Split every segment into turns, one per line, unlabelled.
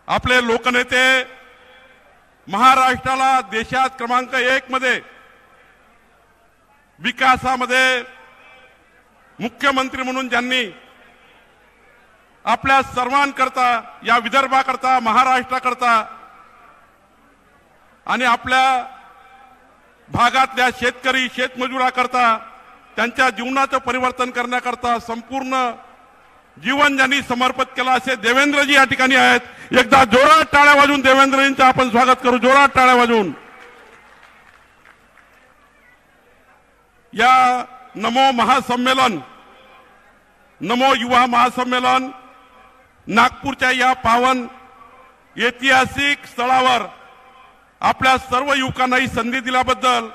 आपले लोकनेते महाराष्ट्राला देशात क्रमांक 1 मध्ये विकासामध्ये मुख्यमंत्री म्हणून ज्यांनी आपल्या सर्वांकरता, या विदर्भाकरता, महाराष्ट्राकरता आणि आपल्या भागातल्या शेतकरी शेतमजुराकरता त्यांच्या जीवनाचं परिवर्तन करण्याकरता संपूर्ण जीवन ज्यांनी समर्पित केलं असे देवेंद्रजी या ठिकाणी आहेत. एकदा जोरात टाळ्या वाजवून देवेंद्रजींचं आपण स्वागत करू. जोरात टाळ्या वाजवून. या नमो महासंमेलन, नमो युवा महासंमेलन नागपूरच्या या पावन ऐतिहासिक स्थळावर आपल्या सर्व युवकांना ही संधी दिल्याबद्दल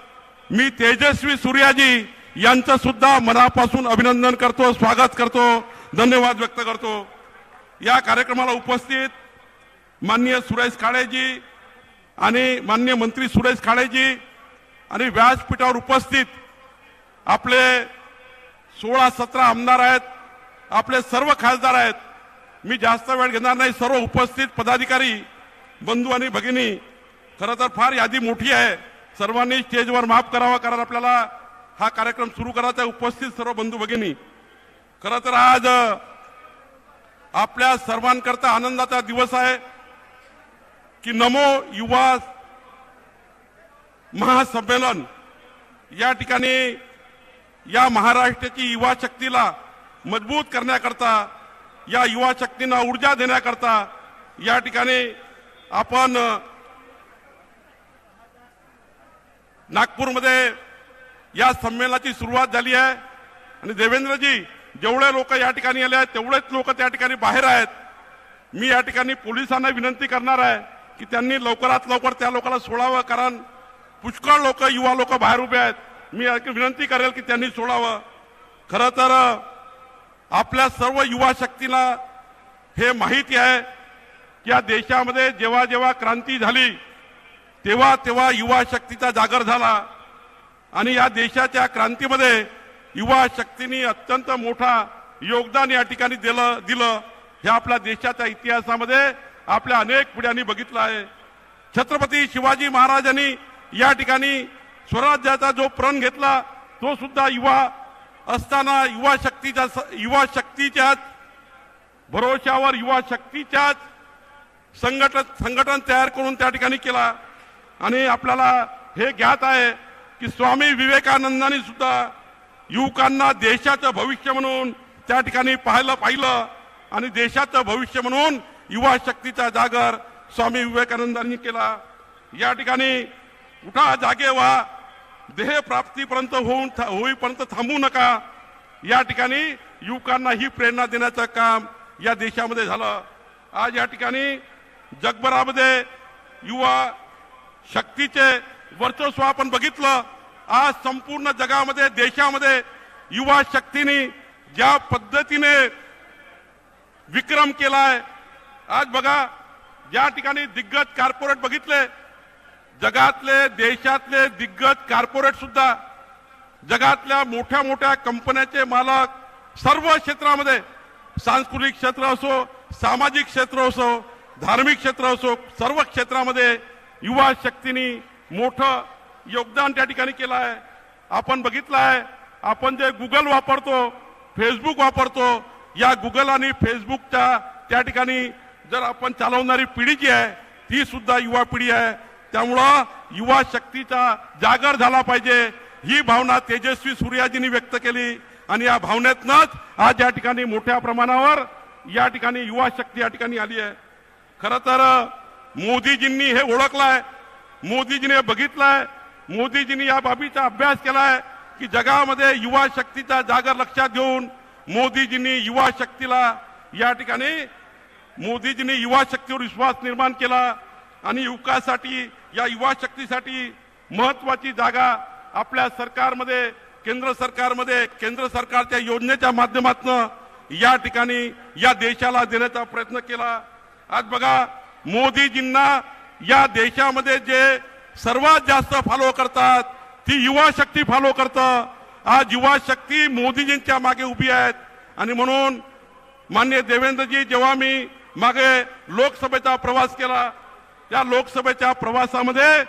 मी तेजस्वी सूर्याजी यांचं सुद्धा मनापासून अभिनंदन करतो, स्वागत करतो, धन्यवाद व्यक्त करतो. या कार्यक्रमाला उपस्थित माननीय सुरेश खाडेजी आणि माननीय मंत्री सुरेश खाडेजी आणि व्यासपीठावर उपस्थित आपले 16-17 आमदार आहेत, आपले सर्व खासदार आहेत. मी जास्त वेळ घेणार नाही. सर्व उपस्थित पदाधिकारी बंधू आणि भगिनी, खरं तर फार यादी मोठी आहे. सर्वांनी स्टेजवर माफ करावा, कारण आपल्याला हा कार्यक्रम सुरू करायचा आहे. उपस्थित सर्व बंधू भगिनी, खरं तर आज आपल्या सर्वांकरता आनंदाचा दिवस आहे की नमो युवा महासंमेलन या ठिकाणी या महाराष्ट्राची युवा शक्तीला मजबूत करण्याकरता, या युवा शक्तींना ऊर्जा देण्याकरता या ठिकाणी आपण नागपूरमध्ये या संमेलनाची सुरुवात झाली आहे. आणि देवेंद्रजी, जेवढे लोक या ठिकाणी आले आहेत तेवढेच लोक त्या ठिकाणी बाहेर आहेत. मी या ठिकाणी पोलिसांना विनंती करणार आहे की त्यांनी लवकरात लवकर त्या लोकांना सोडावं, कारण पुष्कळ लोक, युवा लोक बाहेर उभे आहेत. मी विनंती करेल की त्यांनी सोडावं. खरं तर आपल्या सर्व युवा शक्तीला हे माहिती आहे की या देशामध्ये जेव्हा जेव्हा क्रांती झाली तेव्हा तेव्हा युवा शक्तीचा जागर झाला आणि या देशाच्या क्रांतीमध्ये युवा शक्तीने अत्यंत मोठा योगदान या ठिकाणी दिलं. हे आपल्या देशाच्या इतिहासामध्ये आपल्या अनेक पिढ्यांनी बघितलं आहे. छत्रपती शिवाजी महाराजांनी या ठिकाणी स्वराज्याचा जो प्रण घेतला तो सुद्धा युवा असताना युवा शक्तीच्याच भरोशावर, युवा शक्तीच्याच संघटन तयार करून त्या ठिकाणी केला. आणि आपल्याला हे ज्ञात आहे की स्वामी विवेकानंदांनी सुद्धा युवकांना देशाचं भविष्य म्हणून त्या ठिकाणी पाहिलं आणि देशाचं भविष्य म्हणून युवा शक्तीचा जागर स्वामी विवेकानंदांनी केला. या ठिकाणी उठा, जागे व्हा, देह प्राप्तीपर्यंत होईपर्यंत थांबू नका. या ठिकाणी युवकांना ही प्रेरणा देण्याचं काम या देशामध्ये झालं. आज या ठिकाणी जगभरामध्ये युवा शक्तीचे वर्चस्व आपण बघितलं. आज संपूर्ण जगामध्ये, देशामध्ये युवा शक्तीने ज्या पद्धतीने विक्रम केलाय, आज बघा ज्या ठिकाणी दिग्गज कॉर्पोरेट बघितले, जगातले, देशातले दिग्गज कॉर्पोरेट सुद्धा, जगातल्या मोठ्या मोठ्या कंपन्याचे मालक सर्व क्षेत्रामध्ये, सांस्कृतिक क्षेत्र असो, सामाजिक क्षेत्र असो, धार्मिक क्षेत्र असो, सर्व क्षेत्रामध्ये युवा शक्तीने मोठं योगदान त्या ठिकाणी केलं आहे. आपण बघितलं आहे, आपण जे गुगल वापरतो, फेसबुक वापरतो, या गुगल आणि फेसबुकच्या त्या ठिकाणी जर आपण चालवणारी पिढी जी आहे ती सुद्धा युवा पिढी आहे. त्यामुळं युवा शक्तीचा जागर झाला पाहिजे ही भावना तेजस्वी सूर्याजींनी व्यक्त केली आणि या भावनेतनंच आज या ठिकाणी मोठ्या प्रमाणावर या ठिकाणी युवा शक्ती या ठिकाणी आली आहे. खरं तर मोदीजींनी हे ओळखलंय, मोदीजींनी हे बघितलंय, मोदीजींनी या बाबीचा अभ्यास केलाय की जगामध्ये युवा शक्तीचा जागर लक्षात घेऊन मोदीजींनी युवा शक्तीला या ठिकाणी मोदीजींनी युवा शक्तीवर विश्वास निर्माण केला आणि युवकासाठी, या युवा शक्तीसाठी महत्वाची जागा आपल्या सरकारमध्ये, केंद्र सरकारमध्ये, केंद्र सरकारच्या योजनेच्या माध्यमातून या ठिकाणी या देशाला देण्याचा प्रयत्न केला. आज बघा मोदीजींना या देशामध्ये जे सर्वात जास्त फॉलो करतात ती युवा शक्ती फॉलो करतं. आज युवा शक्ती मोदीजींच्या मागे उभी आहेत आणि म्हणून माननीय देवेंद्रजी, जेव्हा मी मागे लोकसभेचा प्रवास केला. त्या लोकसभेच्या प्रवासामध्ये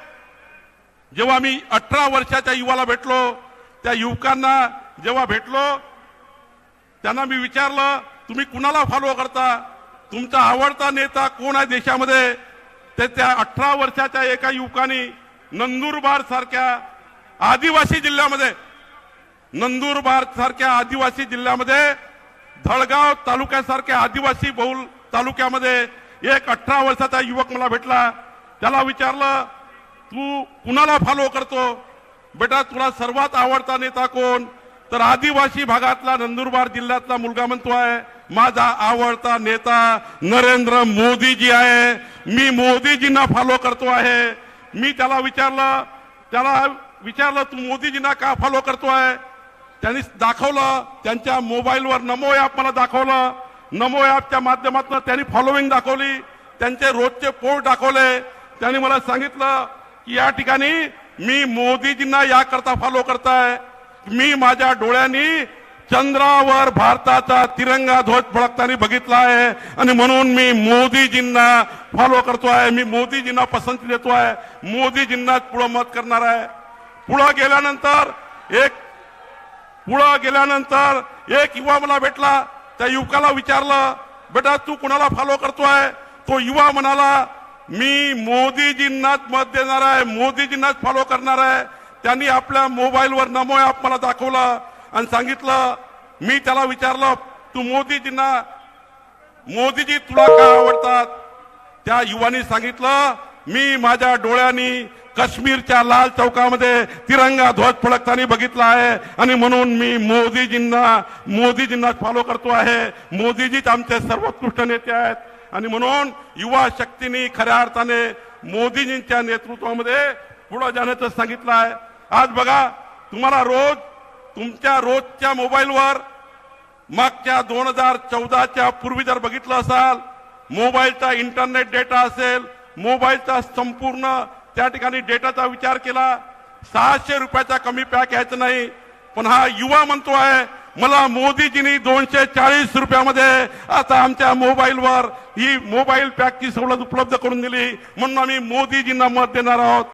जेव्हा मी 18 वर्षाच्या युवाला भेटलो, त्या युवकांना जेव्हा भेटलो, त्यांना मी विचारलं तुम्ही कुणाला फॉलो करता, तुमचा आवडता नेता कोण आहे देशामध्ये. त्या 18 वर्षाच्या एका युवकाने नंदुरबार सारख्या आदिवासी जिल्ह्यामध्ये, नंदुरबार सारख्या आदिवासी जिल्ह्यामध्ये, धळगाव तालुक्यासारख्या आदिवासी बहुल तालुक्यामध्ये एक 18 वर्षाचा युवक मला भेटला. त्याला विचारलं तू कुणाला फॉलो करतो बेटा, तुला सर्वात आवडता नेता कोण. तर आदिवासी भागातला नंदुरबार जिल्ह्यातला मुलगा म्हणतो आहे माझा आवडता नेता नरेंद्र मोदीजी आहे, मी मोदीजींना फॉलो करतो आहे. मी त्याला विचारलं तू मोदीजींना का फॉलो करतो आहे. त्यांनी दाखवलं, त्यांच्या मोबाईलवर नमो ॲप मला दाखवलं. नमो ॲपच्या माध्यमातून त्यांनी फॉलोविंग दाखवली, त्यांचे रोजचे पोस्ट दाखवले. त्यांनी मला सांगितलं की या ठिकाणी मी मोदीजींना याकरता फॉलो करताय, मी माझ्या डोळ्यांनी चंद्रावर भारताचा तिरंगा ध्वज फडकताना बघितला आहे आणि म्हणून मी मोदीजींना फॉलो करतो आहे, मी मोदीजींना पसंती देतो आहे, मोदीजींनाच पुढे मत करणार आहे. पुढे गेल्यानंतर एक युवा मला भेटला. त्या युवकाला विचारलं बेटा तू कुणाला फॉलो करतोय. तो युवा म्हणाला मी मोदीजींनाच मत देणार आहे, मोदीजींनाच फॉलो करणार आहे. त्यांनी आपल्या मोबाईलवर नमो ॲप मला दाखवलं आणि सांगितलं. मी त्याला विचारलं तू मोदीजी तुला का आवडतात. त्या युवानी सांगितलं मी माझ्या डोळ्यांनी काश्मीरच्या लाल चौकामध्ये तिरंगा ध्वज फडकताना बघितला आहे आणि म्हणून मी मोदीजींना फॉलो करतो आहे. मोदीजीच आमचे सर्वोत्कृष्ट नेते आहेत आणि म्हणून युवा शक्तीने खऱ्या अर्थाने मोदीजींच्या नेतृत्वामध्ये पुढे जाण्याचं सांगितलं आहे. आज बघा तुम्हाला तुमच्या रोजच्या मोबाईलवर मागच्या 2014च्या पूर्वी जर बघितलं असाल, मोबाईलचा इंटरनेट डेटा असेल, मोबाईलचा संपूर्ण त्या ठिकाणी डेटाचा विचार केला 600 रुपयाचा कमी पॅक घ्यायचं नाही. पण हा युवा म्हणतो आहे मला मोदीजींनी 240 रुपयामध्ये आता आमच्या मोबाईलवर ही मोबाईल पॅकची सवलत उपलब्ध करून दिली म्हणून आम्ही मोदीजींना मत देणार आहोत.